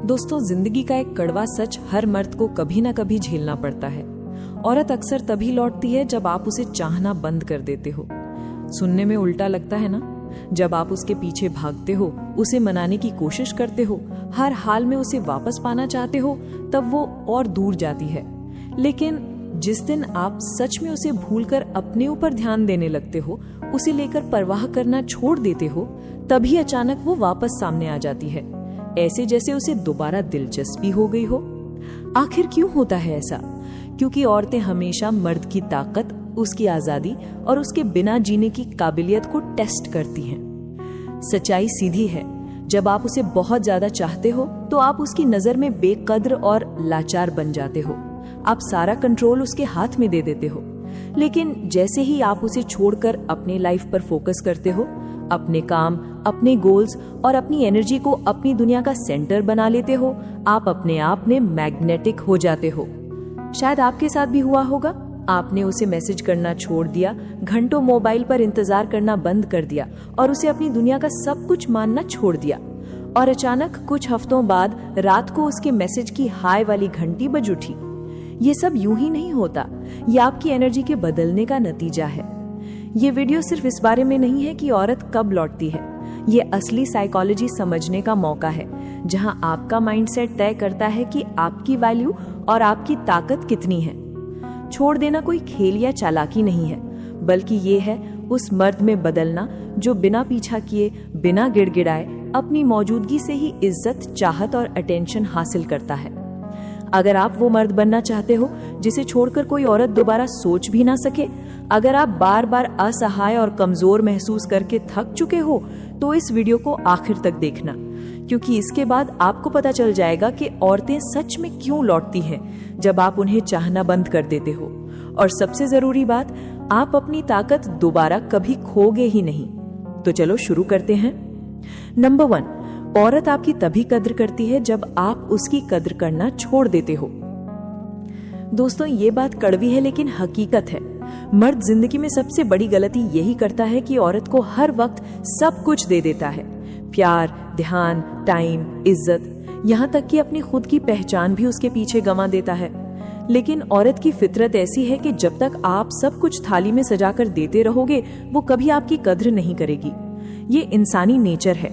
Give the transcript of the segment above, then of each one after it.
दोस्तों, जिंदगी का एक कड़वा सच हर मर्द को कभी ना कभी झेलना पड़ता है। औरत अक्सर तभी लौटती है जब आप उसे चाहना बंद कर देते हो। सुनने में उल्टा लगता है ना? जब आप उसके पीछे भागते हो, उसे मनाने की कोशिश करते हो, हर हाल में उसे वापस पाना चाहते हो, तब वो और दूर जाती है। लेकिन जिस दिन आप सच में उसे भूलकर अपने ऊपर ध्यान देने लगते हो, उसे लेकर परवाह करना छोड़ देते हो, तभी अचानक वो वापस सामने आ जाती है, ऐसे जैसे उसे दोबारा दिलचस्पी हो गई हो। आखिर क्यों होता है ऐसा? क्योंकि औरतें हमेशा मर्द की ताकत, उसकी आजादी और उसके बिना जीने की काबिलियत को टेस्ट करती हैं। सच्चाई सीधी है, जब आप उसे बहुत ज्यादा चाहते हो तो आप उसकी नजर में बेकद्र और लाचार बन जाते हो। आप सारा कंट्रोल उसके हाथ में दे देते हो। लेकिन जैसे ही आप उसे छोड़कर अपने लाइफ पर फोकस करते हो, अपने काम, अपने गोल्स और अपनी एनर्जी को अपनी दुनिया का सेंटर बना लेते हो, आप अपने आप में मैग्नेटिक हो जाते हो। शायद आपके साथ भी हुआ होगा। आपने उसे मैसेज करना छोड़ दिया, घंटों मोबाइल पर इंतजार करना बंद कर दिया और उसे अपनी दुनिया का सब कुछ मानना छोड़ दिया। और अचानक कुछ हफ्तों बाद रात को उसके मैसेज की हाय वाली घंटी बज उठी। ये सब यूं ही नहीं होता, ये आपकी एनर्जी के बदलने का नतीजा है। ये वीडियो सिर्फ इस बारे में नहीं है कि औरत कब लौटती है। ये असली साइकोलॉजी समझने का मौका है, जहां आपका माइंडसेट तय करता है कि आपकी वैल्यू और आपकी ताकत कितनी है। छोड़ देना कोई खेल या चालाकी नहीं है, बल्कि ये है उस मर्द में बदलना जो बिना पीछा किए, बिना गिड़गिड़ाए अपनी मौजूदगी से ही इज्जत, चाहत और अटेंशन हासिल करता है। अगर आप वो मर्द बनना चाहते हो जिसे छोड़कर कोई औरत दोबारा सोच भी ना सके, अगर आप बार बार असहाय और कमजोर महसूस करके थक चुके हो, तो इस वीडियो को आखिर तक देखना, क्योंकि इसके बाद आपको पता चल जाएगा कि औरतें सच में क्यों लौटती हैं जब आप उन्हें चाहना बंद कर देते हो। और सबसे जरूरी बात, आप अपनी ताकत दोबारा कभी खोगे ही नहीं। तो चलो शुरू करते हैं। नंबर 1, औरत आपकी तभी कद्र करती है जब आप उसकी कद्र करना छोड़ देते हो। दोस्तों, ये बात कड़वी है लेकिन हकीकत है। मर्द जिंदगी में सबसे बड़ी गलती यही करता है कि औरत को हर वक्त सब कुछ दे देता है। प्यार, ध्यान, टाइम, इज्जत, यहाँ तक कि अपनी खुद की पहचान भी उसके पीछे गंवा देता है। लेकिन औरत की फितरत ऐसी है कि जब तक आप सब कुछ थाली में सजाकर देते रहोगे, वो कभी आपकी कद्र नहीं करेगी। ये इंसानी नेचर है।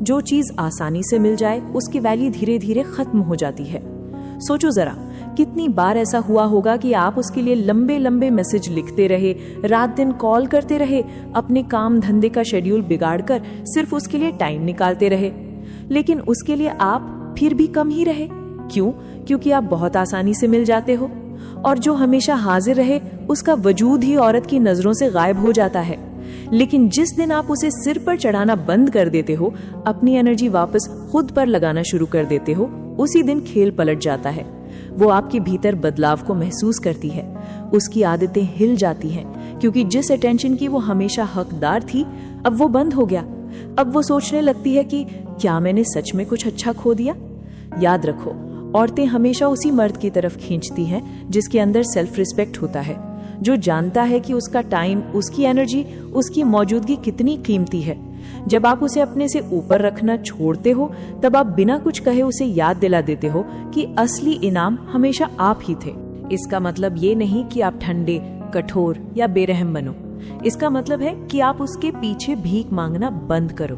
जो चीज आसानी से मिल जाए, उसकी वैल्यू धीरे धीरे खत्म हो जाती है। सोचो जरा, कितनी बार ऐसा हुआ होगा कि आप उसके लिए लंबे लंबे मैसेज लिखते रहे, रात दिन कॉल करते रहे, अपने काम धंधे का शेड्यूल बिगाड़कर सिर्फ उसके लिए टाइम निकालते रहे, लेकिन उसके लिए आप फिर भी कम ही रहे। क्यों? क्योंकि आप बहुत आसानी से मिल जाते हो। और जो हमेशा हाजिर रहे, उसका वजूद ही औरत की नजरों से गायब हो जाता है। लेकिन जिस दिन आप उसे सिर पर चढ़ाना बंद कर देते हो, अपनी एनर्जी वापस खुद पर लगाना शुरू कर देते हो, उसी दिन खेल पलट जाता है। वो आपके भीतर बदलाव को महसूस करती है, उसकी आदतें हिल जाती हैं, क्योंकि जिस अटेंशन की वो हमेशा हकदार थी, अब वो बंद हो गया। अब वो सोचने लगती है कि क्या मैंने सच में कुछ अच्छा खो दिया? याद रखो, औरतें हमेशा उसी मर्द की तरफ खींचती हैं जिसके अंदर सेल्फ रिस्पेक्ट होता है, जो जानता है कि उसका टाइम, उसकी एनर्जी, उसकी मौजूदगी कितनी कीमती है। जब आप उसे अपने से ऊपर रखना छोड़ते हो, तब आप बिना कुछ कहे उसे याद दिला देते हो कि असली इनाम हमेशा आप ही थे। इसका मतलब ये नहीं कि आप ठंडे, कठोर या बेरहम बनो। इसका मतलब है कि आप उसके पीछे भीख मांगना बंद करो।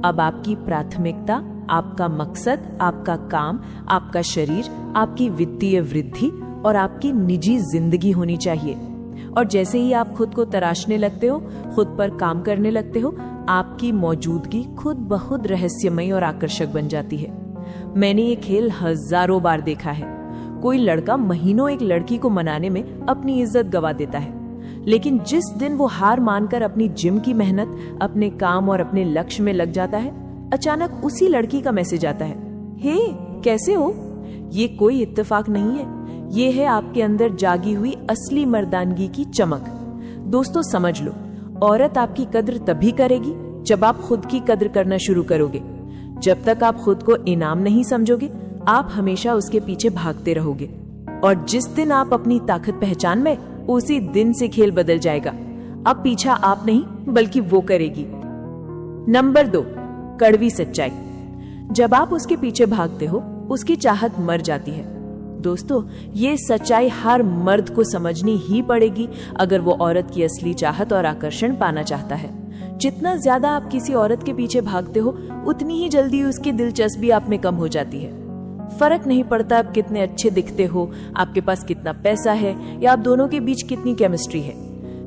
अब आपकी प्राथमिकता, आपका मकसद, आपका काम, आपका शरीर, आपकी वित्तीय वृद्धि और आपकी निजी जिंदगी होनी चाहिए। और जैसे ही आप खुद को तराशने लगते हो, खुद पर काम करने लगते हो, आपकी मौजूदगी खुद ब खुद रहस्यमयी और आकर्षक बन जाती है। मैंने ये खेल हजारों बार देखा है। कोई लड़का महीनों एक लड़की को मनाने में अपनी इज्जत गवा देता है, लेकिन जिस दिन वो हार मानकर अपनी जिम की मेहनत, अपने काम और अपने लक्ष्य में लग जाता है, अचानक उसी लड़की का मैसेज आता है, हे कैसे हो? ये कोई इत्तेफाक नहीं है, ये है आपके अंदर जागी हुई असली मर्दानगी की चमक। दोस्तों, समझ लो, औरत आपकी कद्र तभी करेगी जब आप खुद की कद्र करना शुरू करोगे। जब तक आप खुद को इनाम नहीं समझोगे, आप हमेशा उसके पीछे भागते रहोगे। और जिस दिन आप अपनी ताकत पहचान में, उसी दिन से खेल बदल जाएगा। अब पीछा आप नहीं, बल्कि वो करेगी। नंबर 2, कड़वी सच्चाई। जब आप उसके पीछे भागते हो, उसकी चाहत मर जाती है। दोस्तों, ये सच्चाई हर मर्द को समझनी ही पड़ेगी अगर वो औरत की असली चाहत और आकर्षण पाना चाहता है। जितना ज्यादा आप किसी औरत के पीछे भागते हो, उतनी ही जल्दी उसकी दिलचस्पी आप में कम हो जाती है। फर्क नहीं पड़ता आप कितने अच्छे दिखते हो, आपके पास कितना पैसा है, या आप दोनों के बीच कितनी केमिस्ट्री है।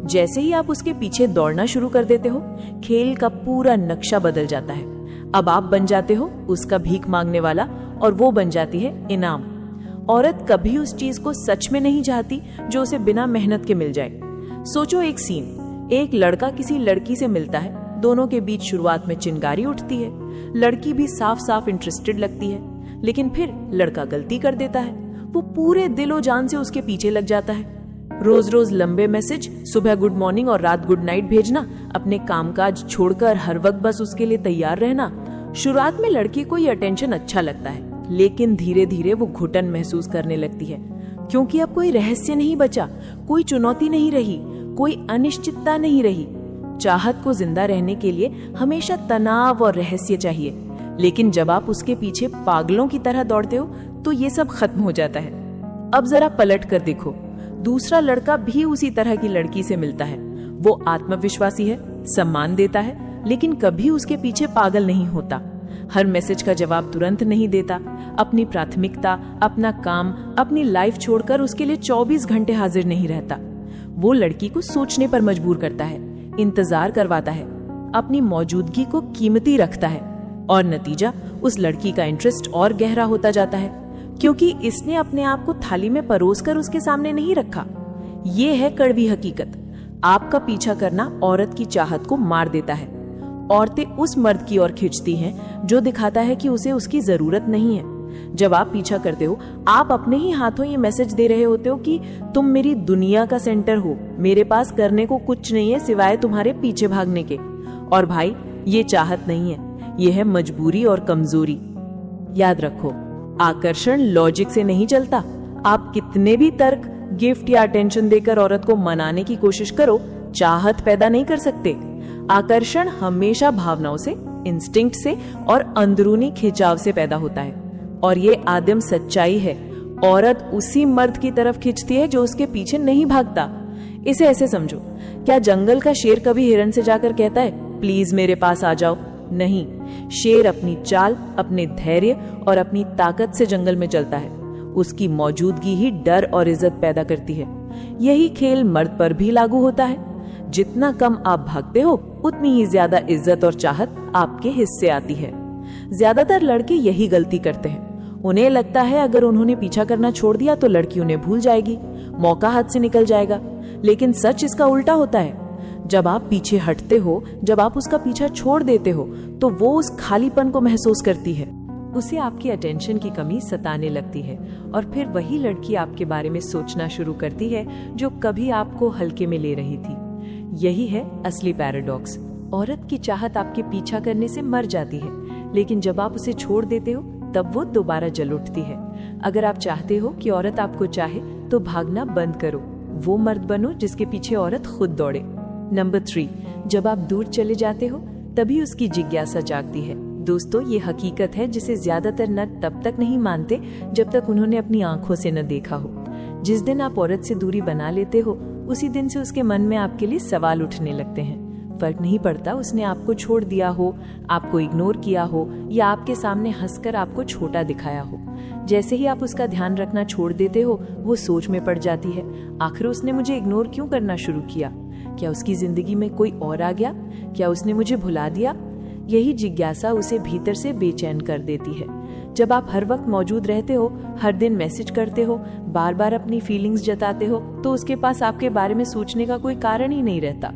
जैसे ही आप उसके पीछे दौड़ना शुरू कर देते हो, खेल का पूरा नक्शा बदल जाता है। अब आप बन जाते हो उसका भीख मांगने वाला और वो बन जाती है इनाम। औरत कभी उस चीज को सच में नहीं चाहती जो उसे बिना मेहनत के मिल जाए। सोचो एक सीन, एक लड़का किसी लड़की से मिलता है, दोनों के बीच शुरुआत में चिंगारी उठती है, लड़की भी साफ साफ इंटरेस्टेड लगती है, लेकिन फिर लड़का गलती कर देता है। वो पूरे दिलो जान से उसके पीछे लग जाता है। रोज रोज लंबे मैसेज, सुबह गुड मॉर्निंग और रात गुड नाइट भेजना, अपने कामकाज छोड़कर हर वक्त बस उसके लिए तैयार रहना। शुरुआत में लड़की को ये अटेंशन अच्छा लगता है, लेकिन धीरे धीरे वो घुटन महसूस करने लगती है, क्योंकि अब कोई रहस्य नहीं बचा, कोई चुनौती नहीं रही, कोई अनिश्चितता नहीं रही। चाहत को जिंदा रहने के लिए हमेशा तनाव और रहस्य चाहिए, लेकिन जब आप उसके पीछे पागलों की तरह दौड़ते हो तो ये सब खत्म हो जाता है। अब जरा पलट कर देखो, दूसरा लड़का भी उसी तरह की लड़की से मिलता है। वो आत्मविश्वासी है, सम्मान देता है, लेकिन कभी उसके पीछे पागल नहीं होता। हर मैसेज का जवाब तुरंत नहीं देता, अपनी प्राथमिकता, अपना काम, अपनी लाइफ छोड़कर उसके लिए 24 घंटे हाजिर नहीं रहता। वो लड़की को सोचने पर मजबूर करता है, इंतजार करवाता है, अपनी मौजूदगी को कीमती रखता है, और नतीजा उस लड़की का इंटरेस्ट और गहरा होता जाता है, क्योंकि इसने अपने आप को थाली में परोसकर उसके सामने नहीं रखा। ये है कड़वी हकीकत। आपका पीछा करना औरत की चाहत को मार देता है। औरतें उस मर्द की ओर खींचती हैं जो दिखाता है कि उसे उसकी जरूरत नहीं है। जब आप पीछा करते हो, आप अपने ही हाथों ये मैसेज दे रहे होते हो कि तुम मेरी दुनिया का सेंटर हो, मेरे पास करने को कुछ नहीं है सिवाय तुम्हारे पीछे भागने के। और भाई, ये चाहत नहीं है, ये है मजबूरी और कमजोरी। याद रखो, आकर्षण लॉजिक से नहीं चलता। आप कितने भी तर्क, गिफ्ट या अटेंशन देकर औरत को मनाने की कोशिश करो, चाहत पैदा नहीं कर सकते। आकर्षण हमेशा भावनाओं से, इंस्टिंक्ट से और अंदरूनी खिंचाव से पैदा होता है, और ये आदिम सच्चाई है। औरत उसी मर्द की तरफ खिंचती है जो उसके पीछे नहीं भागता। इसे ऐसे समझो, क्या जंगल का शेर कभी हिरन से जाकर कहता है प्लीज मेरे पास आ जाओ? नहीं, शेर अपनी चाल, अपने धैर्य और अपनी ताकत से जंगल में चलता है। उसकी मौजूदगी ही डर और इज्जत पैदा करती है। यही खेल मर्द पर भी लागू होता है। जितना कम आप भागते हो, उतनी ही ज्यादा इज्जत और चाहत आपके हिस्से आती है। ज्यादातर लड़के यही गलती करते हैं। उन्हें लगता है अगर उन्होंने पीछा करना छोड़ दिया तो लड़की उन्हें भूल जाएगी, मौका हाथ से निकल जाएगा। लेकिन सच इसका उल्टा होता है। जब आप पीछे हटते हो, जब आप उसका पीछा छोड़ देते हो, तो वो उस खालीपन को महसूस करती है। उसे आपकी अटेंशन की कमी सताने लगती है, और फिर वही लड़की आपके बारे में सोचना शुरू करती है जो कभी आपको हल्के में ले रही थी। यही है असली पैराडॉक्स। औरत की चाहत आपके पीछा करने से मर जाती है, लेकिन जब आप उसे छोड़ देते हो तब वो दोबारा जल उठती है। अगर आप चाहते हो कि औरत आपको चाहे तो भागना बंद करो, वो मर्द बनो जिसके पीछे औरत खुद दौड़े। नंबर 3, जब आप दूर चले जाते हो तभी उसकी जिज्ञासा जागती है। दोस्तों, ये हकीकत है जिसे ज्यादातर नर तब तक नहीं मानते जब तक उन्होंने अपनी आंखों से न देखा हो। जिस दिन आप औरत से दूरी बना लेते हो, उसी दिन से उसके मन में आपके लिए सवाल उठने लगते हैं। फर्क नहीं पड़ता उसने आपको छोड़ दिया हो, आपको इग्नोर किया हो, या आपके सामने हंसकर आपको छोटा दिखाया हो। जैसे ही आप उसका ध्यान रखना छोड़ देते हो, वो सोच में पड़ जाती है, आखिर उसने मुझे इग्नोर क्यों करना शुरू किया? क्या उसकी जिंदगी में कोई और आ गया? क्या उसने मुझे भुला दिया? यही जिज्ञासा उसे भीतर से बेचैन कर देती है। जब आप हर वक्त मौजूद रहते हो, हर दिन मैसेज करते हो, बार बार अपनी फीलिंग्स जताते हो, तो उसके पास आपके बारे में सोचने का कोई कारण ही नहीं रहता।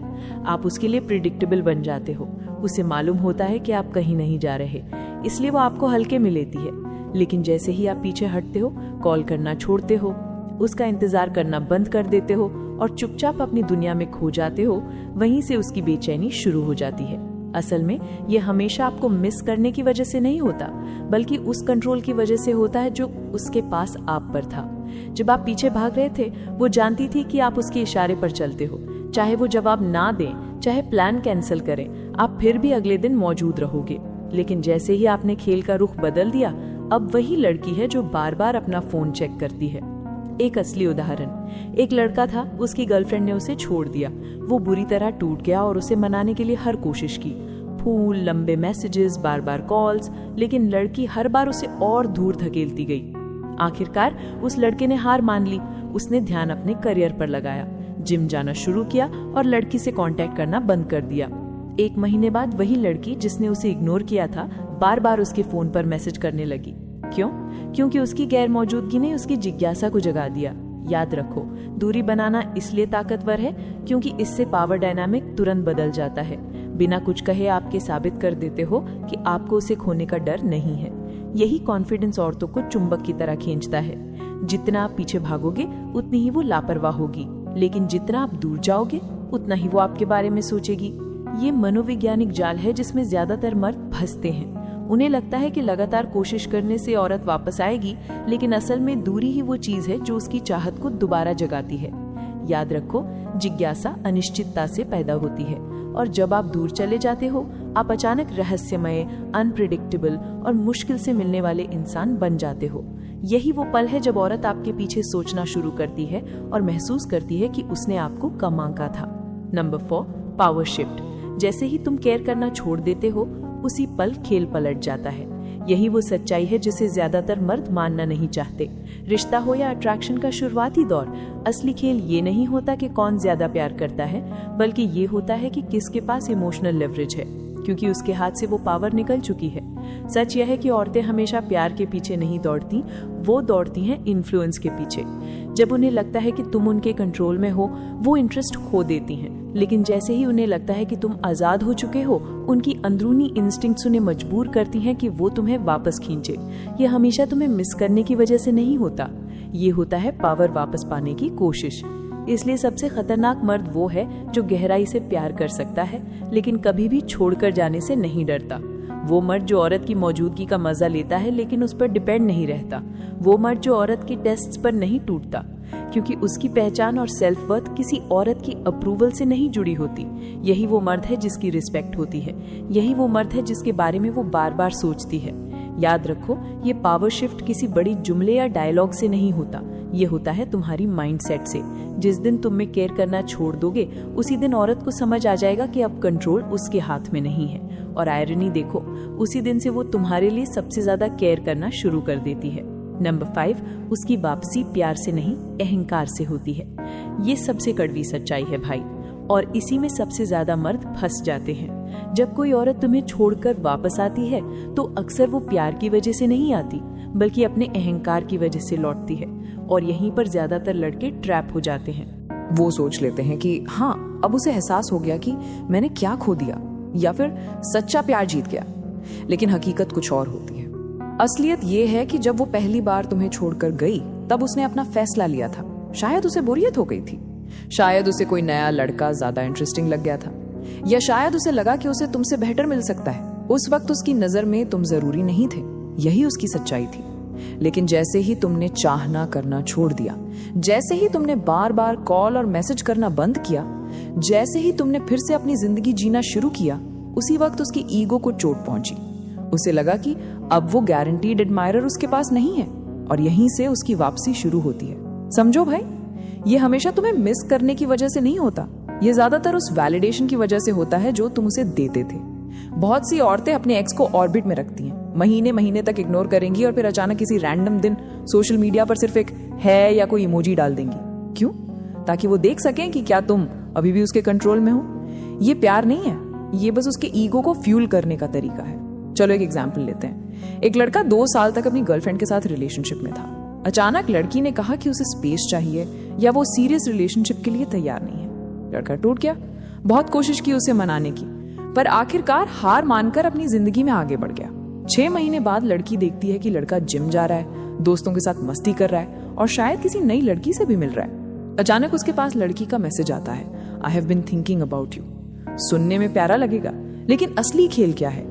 आप उसके लिए प्रिडिक्टेबल बन जाते हो। उसे मालूम होता है कि आप कहीं नहीं जा रहे, इसलिए वो आपको हल्के में लेती है। लेकिन जैसे ही आप पीछे हटते हो, कॉल करना छोड़ते हो, उसका इंतजार करना बंद कर देते हो और चुपचाप अपनी दुनिया में खो जाते हो, वहीं से उसकी बेचैनी शुरू हो जाती है। असल में ये हमेशा आपको मिस करने की वजह से नहीं होता, बल्कि उस कंट्रोल की वजह से होता है जो उसके पास आप पर था। जब आप पीछे भाग रहे थे, वो जानती थी कि आप उसके इशारे पर चलते हो। चाहे वो जवाब ना दें, चाहे प्लान कैंसिल करें, आप फिर भी अगले दिन मौजूद रहोगे। लेकिन जैसे ही आपने खेल का रुख बदल दिया, अब वही लड़की है जो बार बार अपना फोन चेक करती है। एक असली उदाहरण, एक लड़का था, उसकी गर्लफ्रेंड ने उसे छोड़ दिया। वो बुरी तरह टूट गया और उसे मनाने के लिए हर कोशिश की, फूल, लंबे मैसेजेस, बार बार कॉल्स, लेकिन लड़की हर बार उसे और दूर धकेलती गई। आखिरकार उस लड़के ने हार मान ली। उसने ध्यान अपने करियर पर लगाया, जिम जाना शुरू किया और लड़की से कांटेक्ट करना बंद कर दिया। 1 महीने बाद वही लड़की जिसने उसे इग्नोर किया था बार बार उसके फोन पर मैसेज करने लगी। क्यों? क्योंकि उसकी गैर मौजूदगी ने उसकी जिज्ञासा को जगा दिया। याद रखो, दूरी बनाना इसलिए ताकतवर है क्योंकि इससे पावर डायनामिक तुरंत बदल जाता है। बिना कुछ कहे आपके साबित कर देते हो कि आपको उसे खोने का डर नहीं है। यही कॉन्फिडेंस औरतों को चुंबक की तरह खींचता है। जितना आप पीछे भागोगे उतनी ही वो लापरवाह होगी, लेकिन जितना आप दूर जाओगे उतना ही वो आपके बारे में सोचेगी। ये मनोवैज्ञानिक जाल है जिसमें ज्यादातर मर्द फंसते हैं। उन्हें लगता है कि लगातार कोशिश करने से औरत वापस आएगी, लेकिन असल में दूरी ही वो चीज है जो उसकी चाहत को दोबारा जगाती है। याद रखो, जिज्ञासा अनिश्चितता से पैदा होती है, और जब आप दूर चले जाते हो आप अचानक रहस्यमय, अनप्रिडिक्टेबल और मुश्किल से मिलने वाले इंसान बन जाते हो। यही वो पल है जब औरत आपके पीछे सोचना शुरू करती है और महसूस करती है कि उसने आपको कम आंका था। Number 4, power shift. जैसे ही तुम केयर करना छोड़ देते हो उसी पल खेल पलट जाता है। यही वो सच्चाई है जिसे ज्यादातर मर्द मानना नहीं चाहते। रिश्ता हो या अट्रैक्शन का शुरुआती दौर, असली खेल ये नहीं होता कि कौन ज्यादा प्यार करता है, बल्कि ये होता है कि किसके पास इमोशनल लेवरेज है, क्योंकि उसके हाथ से वो पावर निकल चुकी है। सच यह है कि औरतें हमेशा प्यार के पीछे नहीं दौड़ती, वो दौड़ती हैं इन्फ्लुएंस के पीछे। जब उन्हें लगता है कि तुम उनके कंट्रोल में हो, वो इंटरेस्ट खो देती हैं, लेकिन जैसे ही उन्हें लगता है कि तुम आजाद हो चुके हो, उनकी अंदरूनी इंस्टिंक्ट्स उन्हें मजबूर करती हैं कि वो तुम्हें वापस खींचे। ये हमेशा तुम्हें मिस करने की वजह से नहीं होता, ये होता है पावर वापस पाने की कोशिश। इसलिए सबसे खतरनाक मर्द वो है जो गहराई से प्यार कर सकता है लेकिन कभी भी छोड़कर जाने से नहीं डरता। वो मर्द जो औरत की मौजूदगी का मजा लेता है लेकिन उस पर डिपेंड नहीं रहता। वो मर्द जो औरत की टेस्ट्स पर नहीं टूटता, क्योंकि उसकी पहचान और सेल्फ वर्थ किसी औरत की अप्रूवल से नहीं जुड़ी होती। यही वो मर्द है जिसकी रिस्पेक्ट होती है। यही वो मर्द है जिसके बारे में वो बार बार सोचती है। याद रखो, ये पावर शिफ्ट किसी बड़ी जुमले या डायलॉग से नहीं होता, ये होता है तुम्हारी माइंडसेट से। जिस दिन तुम में केयर करना छोड़ दोगे उसी दिन औरत को समझ आ जाएगा कि अब कंट्रोल उसके हाथ में नहीं है, और आयरनी देखो, उसी दिन से वो तुम्हारे लिए सबसे ज्यादा केयर करना शुरू कर देती है। नंबर 5, उसकी वापसी प्यार से नहीं अहंकार से होती है। ये सबसे कड़वी सच्चाई है भाई, और इसी में सबसे ज्यादा मर्द फंस जाते हैं। जब कोई औरत तुम्हें छोड़कर वापस आती है तो अक्सर वो प्यार की वजह से नहीं आती, बल्कि अपने अहंकार की वजह से लौटती है, और यहीं पर ज्यादातर लड़के ट्रैप हो जाते हैं। वो सोच लेते हैं कि हाँ, अब उसे एहसास हो गया कि मैंने क्या खो दिया, या फिर सच्चा प्यार जीत गया। लेकिन हकीकत कुछ और होती है। असलियत ये है कि जब वो पहली बार तुम्हें छोड़कर गई तब उसने अपना फैसला लिया था। शायद उसे बोरियत हो गई थी, शायद उसे कोई नया लड़का ज्यादा इंटरेस्टिंग लग गया था, या शायद उसे लगा कि उसे तुमसे बेहतर मिल सकता है। उस वक्त उसकी नजर में तुम जरूरी नहीं थे, यही उसकी सच्चाई थी। लेकिन जैसे ही तुमने चाहना करना छोड़ दिया, जैसे ही तुमने बार बार कॉल और मैसेज करना बंद किया, जैसे ही तुमने फिर से अपनी जिंदगी जीना शुरू किया, उसी वक्त उसकी ईगो को चोट पहुंची। उसे लगा कि अब वो गारंटीड एडमायरर उसके पास नहीं है, और यहीं से उसकी वापसी शुरू होती है। समझो भाई, ये हमेशा तुम्हें मिस करने की वजह से नहीं होता, ये ज्यादातर उस वैलिडेशन की वजह से होता है जो तुम उसे देते थे। बहुत सी औरतें अपने एक्स को ऑर्बिट में रखती हैं, महीने महीने तक इग्नोर करेंगी और फिर अचानक किसी रैंडम दिन सोशल मीडिया पर सिर्फ एक है या कोई इमोजी डाल देंगी। क्यों? ताकि वो देख सकें कि क्या तुम अभी भी उसके कंट्रोल में हो। ये प्यार नहीं है, ये बस उसके ईगो को फ्यूल करने का तरीका है। चलो एक एग्जाम्पल लेते हैं। एक लड़का 2 साल तक अपनी गर्लफ्रेंड के साथ रिलेशनशिप में था। अचानक लड़की ने कहा कि उसे स्पेस चाहिए या वो सीरियस रिलेशनशिप के लिए तैयार नहीं है। लड़का टूट गया। बहुत कोशिश की उसे मनाने की, पर आखिरकार हार मानकर अपनी जिंदगी में आगे बढ़ गया। 6 महीने बाद लड़की देखती है कि लड़का जिम जा रहा है, दोस्तों के साथ मस्ती कर रहा है और शायद किसी नई लड़की से भी मिल रहा है। अचानक उसके पास लड़की का मैसेज आता है, I have been thinking about you. सुनने में प्यारा लगेगा, लेकिन असली खेल क्या है?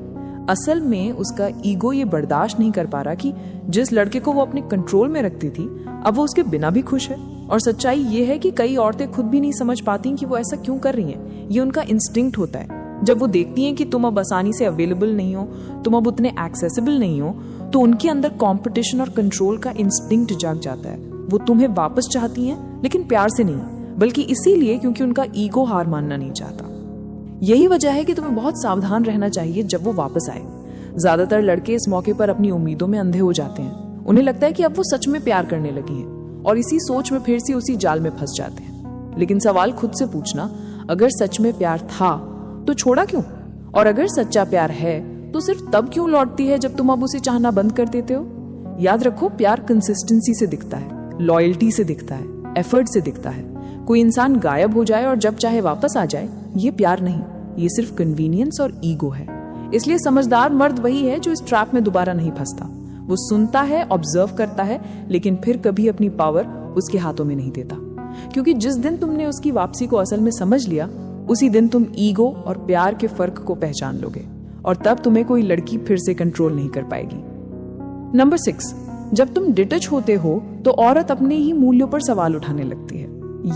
असल में उसका ईगो ये बर्दाश्त नहीं कर पा रहा कि जिस लड़के को वो अपने कंट्रोल में रखती थी अब वो उसके बिना भी खुश है। और सच्चाई ये है कि कई औरतें खुद भी नहीं समझ पाती कि वो ऐसा क्यों कर रही हैं। ये उनका इंस्टिंक्ट होता है। जब वो देखती हैं कि तुम अब आसानी से अवेलेबल नहीं हो, तुम अब उतने एक्सेसिबल नहीं हो, तो उनके अंदर कंपटीशन और कंट्रोल का इंस्टिंक्ट जाग जाता है। वो तुम्हें वापस चाहती हैं, लेकिन प्यार से नहीं, बल्कि इसीलिए क्योंकि उनका ईगो हार मानना नहीं चाहता। यही वजह है कि तुम्हें बहुत सावधान रहना चाहिए जब वो वापस आए। ज्यादातर लड़के इस मौके पर अपनी उम्मीदों में अंधे हो जाते हैं। उन्हें लगता है कि अब वो सच में प्यार करने लगी हैं और इसी सोच में फिर से उसी जाल में फंस जाते हैं। लेकिन सवाल खुद से पूछना, अगर सच में प्यार था तो छोड़ा क्यों? और अगर सच्चा प्यार है तो सिर्फ तब क्यों लौटती है जब तुम अब उसे चाहना बंद कर देते हो? याद रखो, प्यार कंसिस्टेंसी से दिखता है, लॉयल्टी से दिखता है, एफर्ट से दिखता है। कोई इंसान गायब हो जाए और जब चाहे वापस आ जाए, ये प्यार नहीं, ये सिर्फ कन्वीनियंस और ईगो है। इसलिए समझदार मर्द वही है जो इस ट्रैप में दोबारा नहीं फंसता। वो सुनता है, ऑब्जर्व करता है, लेकिन फिर कभी अपनी पावर उसके हाथों में नहीं देता। क्योंकि जिस दिन तुमने उसकी वापसी को असल में समझ लिया, उसी दिन तुम ईगो और प्यार के फर्क को पहचान लोगे और तब तुम्हें कोई लड़की फिर से कंट्रोल नहीं कर पाएगी। नंबर 6, जब तुम डिटच होते हो तो औरत अपने ही मूल्यों पर सवाल उठाने लगती है।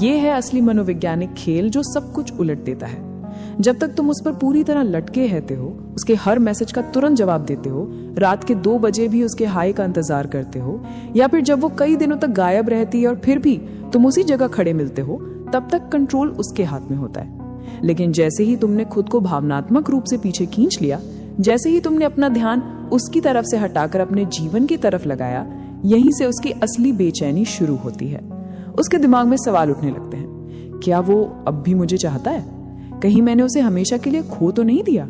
ये है असली मनोवैज्ञानिक खेल जो सब कुछ उलट देता है। जब तक तुम उस पर पूरी तरह लटके रहते हो, उसके हर मैसेज का तुरंत जवाब देते हो, रात के 2 बजे भी उसके हाय का इंतजार करते हो, या फिर जब वो कई दिनों तक गायब रहती है और फिर भी तुम उसी जगह खड़े मिलते हो, तब तक कंट्रोल उसके हाथ में होता है। लेकिन जैसे ही तुमने खुद को भावनात्मक रूप से पीछे खींच लिया, जैसे ही तुमने अपना ध्यान उसकी तरफ से हटाकर अपने जीवन की तरफ लगाया, यहीं से उसकी असली बेचैनी शुरू होती है। उसके दिमाग में सवाल उठने लगते हैं, क्या वो अब भी मुझे चाहता है? कहीं मैंने उसे हमेशा के लिए खो तो नहीं दिया?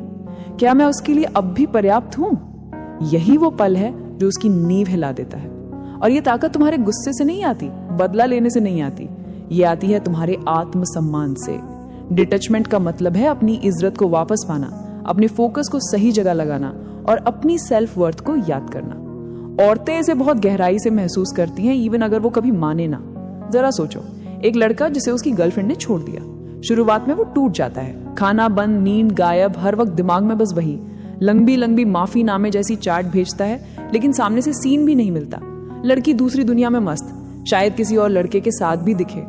क्या मैं उसके लिए अब भी पर्याप्त हूं? यही वो पल है जो उसकी नींव हिला देता है। और ये ताकत तुम्हारे गुस्से से नहीं आती, बदला लेने से नहीं आती, ये आती है तुम्हारे आत्मसम्मान से। डिटैचमेंट का मतलब है अपनी इज्जत को वापस पाना, अपने फोकस को सही जगह लगाना और अपनी सेल्फ वर्थ को याद करना। औरतें इसे बहुत गहराई से महसूस करती हैं, इवन अगर वो कभी माने ना। जरा सोचो, एक लड़का जिसे उसकी गर्लफ्रेंड ने छोड़ दिया, शुरुआत में वो टूट जाता है। खाना बंद, नींद गायब, हर वक्त दिमाग में बस वही लंबी लंबी माफी नामे जैसी चाट भेजता है, लेकिन सामने से सीन भी नहीं मिलता। लड़की दूसरी दुनिया में मस्त, शायद किसी और लड़के के साथ भी दिखे।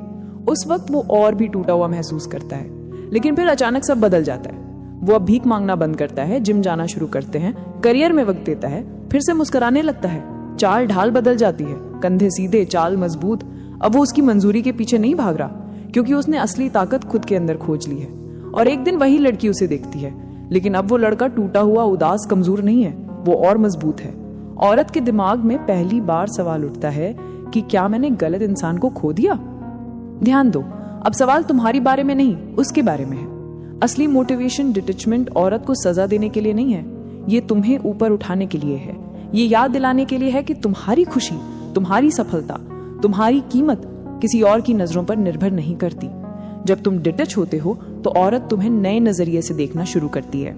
उस वक्त वो और भी टूटा हुआ महसूस करता है, लेकिन फिर अचानक सब बदल जाता है। वो अब भीख मांगना बंद करता है, जिम जाना शुरू करते हैं, करियर में वक्त देता है, फिर से मुस्कुराने लगता है। चाल ढाल बदल जाती है, कंधे सीधे, चाल मजबूत। अब वो उसकी मंजूरी के पीछे नहीं भाग रहा, क्योंकि उसने असली ताकत खुद के अंदर खोज ली है। और एक दिन वही लड़की उसे देखती है, लेकिन अब वो लड़का टूटा हुआ, उदास, कमजोर नहीं है, वो और मजबूत है। औरत के दिमाग में पहली बार सवाल उठता है कि क्या मैंने गलत इंसान को खो दिया? ध्यान दो, अब सवाल तुम्हारी बारे में नहीं, उसके बारे में है। असली मोटिवेशन डिटैचमेंट औरत को सजा देने के लिए नहीं है, ये तुम्हें ऊपर उठाने के लिए है। ये याद दिलाने के लिए है कि तुम्हारी खुशी, तुम्हारी सफलता, तुम्हारी कीमत किसी और की नजरों पर निर्भर नहीं करती। जब तुम डिटैच होते हो तो औरत तुम्हें नए नजरिए से देखना शुरू करती है।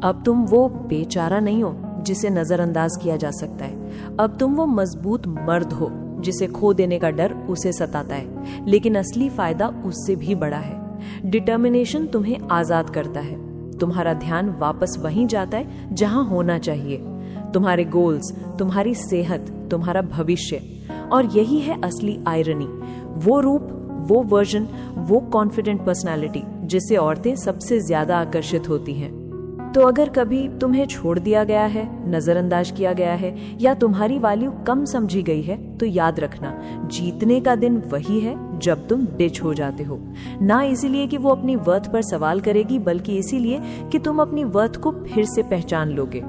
अब तुम वो बेचारा नहीं हो जिसे नजरअंदाज किया जा सकता है। अब तुम वो मजबूत मर्द हो जिसे खो देने का डर उसे सताता है, लेकिन असली फायदा उससे भी बड़ा है। डिटर्मिनेशन तुम्हें आजाद करता है। तुम्हारा ध्यान वापस वहीं जाता है जहां होना चाहिए, तुम्हारे गोल्स, तुम्हारी सेहत, तुम्हारा भविष्य। और यही है असली आयरनी, वो रूप, वो वर्जन, वो कॉन्फिडेंट पर्सनालिटी जिससे औरतें सबसे ज्यादा आकर्षित होती हैं। तो अगर कभी तुम्हें छोड़ दिया गया है, नजरअंदाज किया गया है या तुम्हारी वैल्यू कम समझी गई है, तो याद रखना, जीतने का दिन वही है जब तुम डिच हो जाते हो। ना इसीलिए कि वो अपनी वर्थ पर सवाल करेगी, बल्कि इसीलिए कि तुम अपनी वर्थ को फिर से पहचान लोगे।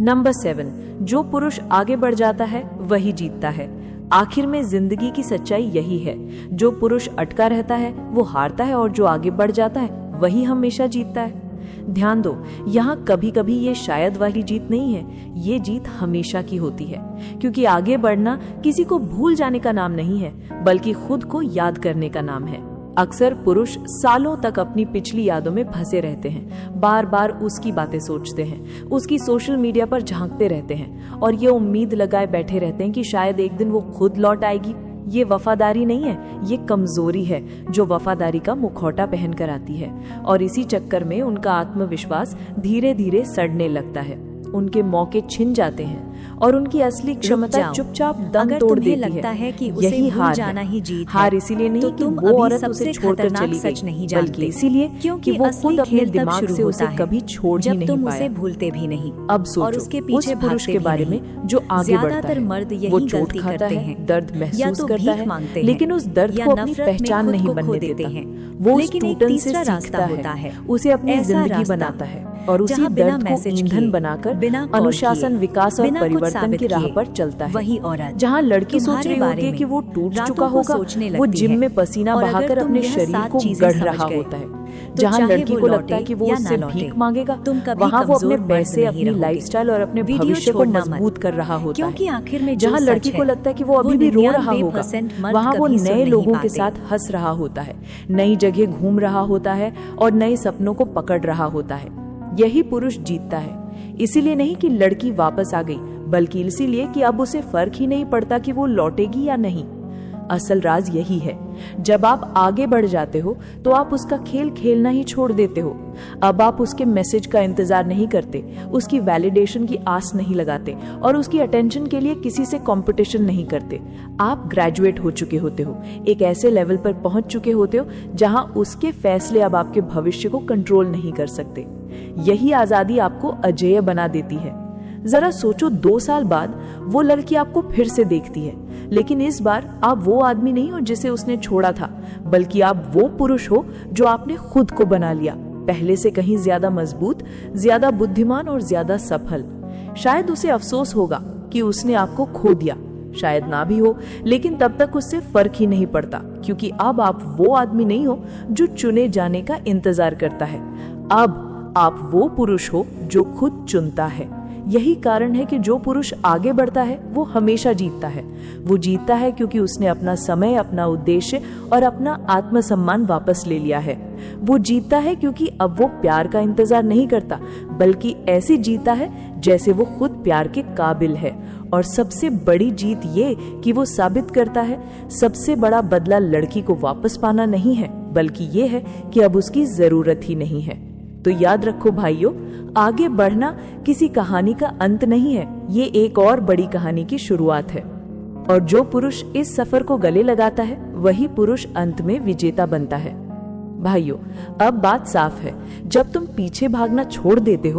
नंबर 7, जो पुरुष आगे बढ़ जाता है वही जीतता है। आखिर में जिंदगी की सच्चाई यही है, जो पुरुष अटका रहता है वो हारता है और जो आगे बढ़ जाता है वही हमेशा जीतता है। ध्यान दो, यहाँ कभी कभी ये शायद वाली जीत नहीं है, ये जीत हमेशा की होती है। क्योंकि आगे बढ़ना किसी को भूल जाने का नाम नहीं है, बल्कि खुद को याद करने का नाम है। अक्सर पुरुष सालों तक अपनी पिछली यादों में फंसे रहते हैं, बार बार उसकी बातें सोचते हैं, उसकी सोशल मीडिया पर झांकते रहते हैं और ये उम्मीद लगाए बैठे रहते हैं कि शायद एक दिन वो खुद लौट आएगी। ये वफादारी नहीं है, ये कमजोरी है जो वफादारी का मुखौटा पहन कर आती है। और इसी चक्कर में उनका आत्मविश्वास धीरे धीरे सड़ने लगता है, उनके मौके छिन जाते हैं, और उनकी असली क्षमता जाओ। चुपचाप दम अगर तोड़ तुम्हें देती लगता है कि उसे यही भूल हार जाना है। ही जीत है, हार इसीलिए नहीं तो कि तुम वो अभी औरत सबसे उसे छोड़कर खतरनाक चली सच गई, नहीं बल्कि जानते। इसीलिए क्योंकि कि वो असली खुद अपने खेल तब दिमाग शुरू से होता उसे है कभी छोड़ ही जब नहीं तुम पाया। उसे भूलते भी नहीं अब सोचो और उसके उस पीछे पुरुष भागते के भी बारे नहीं। में जो आगे बढ़ता ज्यादातर है। मर्द वो यही चोट गलती खाता करते है, हैं, दर्द या महसूस तो करता भीख है, मांगते हैं, लेकिन उस दर्द या को अपनी नफरत में पहचान खुद नहीं को बनने खो देते देता। हैं। वो उस लेकिन एक टूटन से तीसरा रास्ता सीखता होता है, उसे अपनी ऐसा जिंदगी रास्ता बनाता है और उसी जहाँ बिना दर्द को मैसेज ईंधन किए, बनाकर बिना कॉल अनुशासन, किए, विकास और बिना कुछ परिवर्तन साबित की राह किए, पर चलता है। वही औरत जहाँ लड़की सोच तुम्हारे रही बारे होती है में कि वो टूट रातों चुका को होगा, सोचने वो लगती जिम है। में पसीना और अगर बहाकर तुम अपने यह शरीर 7 को चीजें गढ़ समझ रहा गए, होता है। तो जहाँ चाहे लड़की वो को लौटे लगता है कि वो या उससे ना लौटे, भीख मांगेगा, तुम कभी वहाँ वो अपने कमजोर मर्द पैसे, नहीं अपनी रहोगे। लाइफस्टाइल और अपने वीडियो भविष्य को छोड़ना मजबूत मत, कर रहा होता क्योंकि है। आखिर में जो जहाँ सच लड़की को है, लगता है कि वो अभी भी रो रहा होगा, 99% मर्द वहाँ वो कभी सुन नए नहीं लोगों के पाते। साथ हंस रहा होता है, नई जगह घूम रहा होता है और नए सपनों को पकड़ रहा होता है। यही पुरुष जीतता है। इसीलिए नहीं कि लड़की वापस आ गई, बल्कि इसीलिए कि अब उसे फर्क ही नहीं पड़ता कि वो लौटेगी या नहीं। असल राज यही है, जब आप आगे बढ़ जाते हो तो आप उसका खेल खेलना ही छोड़ देते हो। अब आप उसके मैसेज का इंतजार नहीं करते, उसकी वैलिडेशन की आस नहीं लगाते और उसकी अटेंशन के लिए किसी से कंपटीशन नहीं करते। आप ग्रेजुएट हो चुके होते हो, एक ऐसे लेवल पर पहुंच चुके होते हो जहां उसके फैसले अब आपके भविष्य को कंट्रोल नहीं कर सकते। यही आजादी आपको अजेय बना देती है। जरा सोचो, 2 साल बाद वो लड़की आपको फिर से देखती है, लेकिन इस बार आप वो आदमी नहीं हो जिसे उसने छोड़ा था, बल्कि आप वो पुरुष हो जो आपने खुद को बना लिया, पहले से कहीं ज्यादा मजबूत, ज्यादा बुद्धिमान और ज्यादा सफल। शायद उसे अफसोस होगा कि उसने आपको खो दिया, शायद ना भी हो, लेकिन तब तक उससे फर्क ही नहीं पड़ता, क्योंकि अब आप वो आदमी नहीं हो जो चुने जाने का इंतजार करता है। अब आप वो पुरुष हो जो खुद चुनता है। यही कारण है कि जो पुरुष आगे बढ़ता है वो हमेशा जीतता है। वो जीतता है क्योंकि उसने अपना समय, अपना उद्देश्य और अपना आत्मसम्मान वापस ले लिया है। वो जीतता है क्योंकि अब वो प्यार का इंतजार नहीं करता, बल्कि ऐसे जीता है जैसे वो खुद प्यार के काबिल है। और सबसे बड़ी जीत ये कि वो साबित करता है, सबसे बड़ा बदला लड़की को वापस पाना नहीं है, बल्कि ये है कि अब उसकी जरूरत ही नहीं है। तो याद रखो भाइयों, आगे बढ़ना किसी कहानी का अंत नहीं है, ये एक और बड़ी कहानी की शुरुआत है। और जो पुरुष इस सफर को गले लगाता है वही पुरुष अंत में विजेता बनता है। भाइयों, अब बात साफ है, जब तुम पीछे भागना छोड़ देते हो